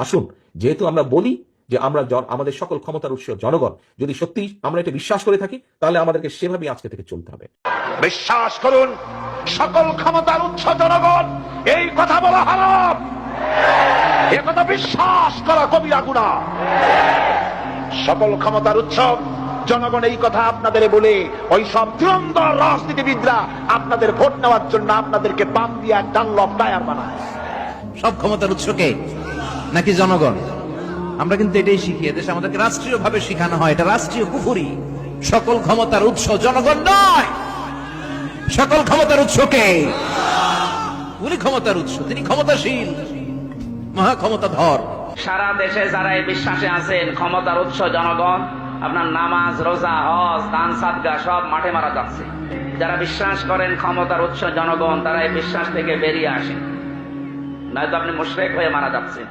আসুন, যেহেতু আমরা বলি যে আমরা আমাদের সকল ক্ষমতার উৎস জনগণ, যদি সত্যি আমরা এটা বিশ্বাস করে থাকি তাহলে আমাদেরকে সেভাবেই আজকে থেকে চলতে হবে। বিশ্বাস করুন, সকল ক্ষমতার উৎস জনগণ, এই কথা বলা হারাম, এ কথা বিশ্বাস করা কবিরা গুনাহ। সকল ক্ষমতার উৎস জনগণ, এই কথা আপনাদের বলে ওই সব ধুরন্ধর রাজনীতিবিদরা আপনাদের ভোট নেওয়ার জন্য আপনাদেরকে পাম দিয়ে ডানলপ টায়ার বানায়। সব ক্ষমতার উৎসকে নাকি জনগণ? আমরা কিন্তু এটাই শিখি, এদেশে আমাদেরকে রাষ্ট্রীয় ভাবে শিখানো হয়, এটা রাষ্ট্রীয় কুফরি। সকল ক্ষমতার উৎস জনগণ নয়, সকল ক্ষমতার উৎসকে, উনি ক্ষমতার উৎস, তিনি ক্ষমতাশীল, মহা ক্ষমতাধর। সারা দেশে যারা এই বিশ্বাসে আছেন ক্ষমতার উৎস জনগণ, আপনার নামাজ, রোজা, হজ, দান, সাদগা সব মাঠে মারা যাচ্ছে। যারা বিশ্বাস করেন ক্ষমতার উৎস জনগণ, তারা এই বিশ্বাস থেকে বেরিয়ে আসেন, নয়তো আপনি মুশরিক হয়ে মারা যাচ্ছেন।